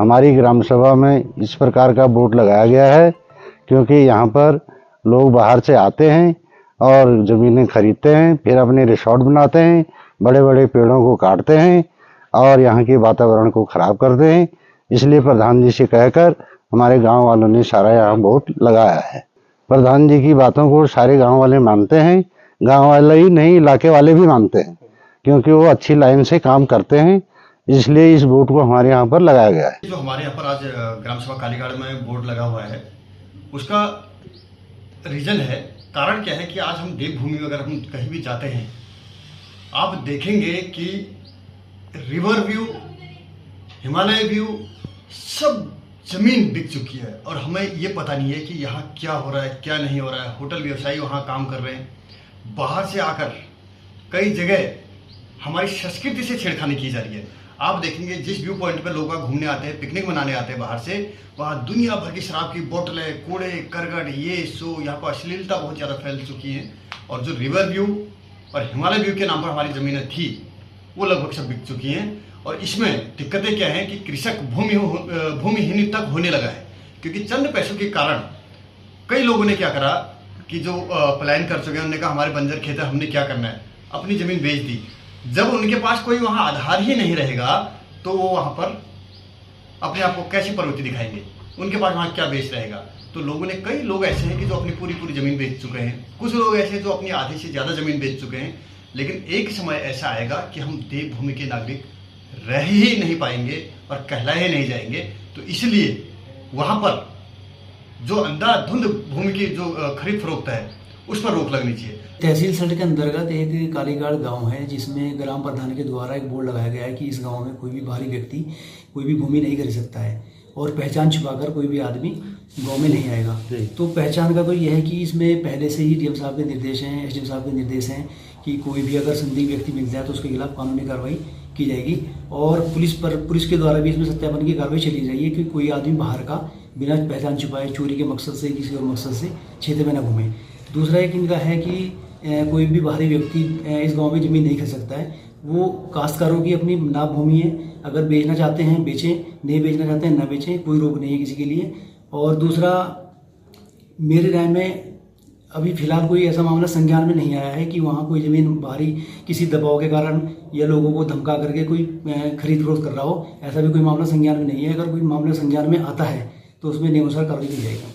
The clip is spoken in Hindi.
हमारी ग्राम सभा में इस प्रकार का बोर्ड लगाया गया है क्योंकि यहाँ पर लोग बाहर से आते हैं और ज़मीनें खरीदते हैं, फिर अपने रिसोर्ट बनाते हैं, बड़े बड़े पेड़ों को काटते हैं और यहाँ के वातावरण को ख़राब करते हैं। इसलिए प्रधान जी से कहकर हमारे गांव वालों ने सारा यहाँ बोर्ड लगाया है। प्रधान जी की बातों को सारे गांव वाले मानते हैं, गांव वाले ही नहीं इलाके वाले भी मानते हैं क्योंकि वो अच्छी लाइन से काम करते हैं। इसलिए इस बोर्ड को हमारे यहाँ पर लगाया गया है। जो हमारे यहाँ पर आज ग्राम सभा कालीगढ़ में बोर्ड लगा हुआ है, उसका रीजन है, कारण क्या है कि आज हम देवभूमि में अगर हम कहीं भी जाते हैं, आप देखेंगे कि रिवर व्यू, हिमालय व्यू, सब जमीन बिक चुकी है और हमें ये पता नहीं है कि यहाँ क्या हो रहा है, क्या नहीं हो रहा है। होटल व्यवसायी वहाँ काम कर रहे हैं, बाहर से आकर कई जगह हमारी संस्कृति से छेड़खानी की जा रही है। आप देखेंगे जिस व्यू पॉइंट पर लोग घूमने आते हैं, पिकनिक मनाने आते हैं बाहर से, वहाँ दुनिया भर की शराब की बोतलें, कूड़े करकट, ये सो, यहाँ पर अश्लीलता बहुत ज़्यादा फैल चुकी है। और जो रिवर व्यू और हिमालय व्यू के नाम पर हमारी ज़मीनें थी, वो लगभग सब बिक चुकी हैं। और इसमें दिक्कतें क्या हैं कि कृषक भूमिहीन तक होने लगा है, क्योंकि चंद पैसों के कारण कई लोगों ने क्या करा कि जो पलायन कर चुके हैं, उन्होंने कहा हमारे बंजर खेत है, हमने क्या करना है, अपनी ज़मीन बेच दी। जब उनके पास कोई वहाँ आधार ही नहीं रहेगा तो वो वहाँ पर अपने आप को कैसी प्रवृत्ति दिखाएंगे, उनके पास वहाँ क्या बेच रहेगा। तो लोगों ने, कई लोग ऐसे हैं कि जो अपनी पूरी ज़मीन बेच चुके हैं, कुछ लोग ऐसे हैं जो अपनी आधी से ज़्यादा ज़मीन बेच चुके हैं। लेकिन एक समय ऐसा आएगा कि हम देवभूमि के नागरिक रह ही नहीं पाएंगे और कहलाए नहीं जाएंगे। तो इसलिए वहाँ पर जो अंधाधुंध भूमि की जो खरीद फरोख्त है, उस पर रोक लगनी चाहिए। तहसील सल्ट के अंतर्गत एक कालीगढ़ गांव है जिसमें ग्राम प्रधान के द्वारा एक बोर्ड लगाया गया है कि इस गांव में कोई भी बाहरी व्यक्ति कोई भी भूमि नहीं खरीद सकता है और पहचान छुपाकर कोई भी आदमी गांव में नहीं आएगा। तो पहचान का तो यह है कि इसमें पहले से ही डीएम साहब के निर्देश हैं, एसडीएम साहब के निर्देश हैं कि कोई भी अगर संदिग्ध व्यक्ति मिल जाए तो उसके खिलाफ कानूनी कार्रवाई की जाएगी। और पुलिस के द्वारा भी इसमें सत्यापन की कार्रवाई चली जाएगी कि कोई आदमी बाहर का बिना पहचान छुपाए चोरी के मकसद से, किसी और मकसद से क्षेत्र में न घूमे। दूसरा एक इनका है कि कोई भी बाहरी व्यक्ति इस गांव में ज़मीन नहीं खरीद सकता है। वो काश्तकारों की अपनी नाप भूमि है, अगर बेचना चाहते हैं बेचें, नहीं बेचना चाहते हैं ना बेचें, कोई रोक नहीं है किसी के लिए। और दूसरा, मेरी राय में अभी फ़िलहाल कोई ऐसा मामला संज्ञान में नहीं आया है कि वहाँ कोई ज़मीन बाहरी किसी दबाव के कारण या लोगों को धमका करके कोई खरीद फरोख्त कर रहा हो, ऐसा भी कोई मामला संज्ञान में नहीं है। अगर कोई मामला संज्ञान में आता है तो उसमें नियमानुसार कार्रवाई की जाएगी।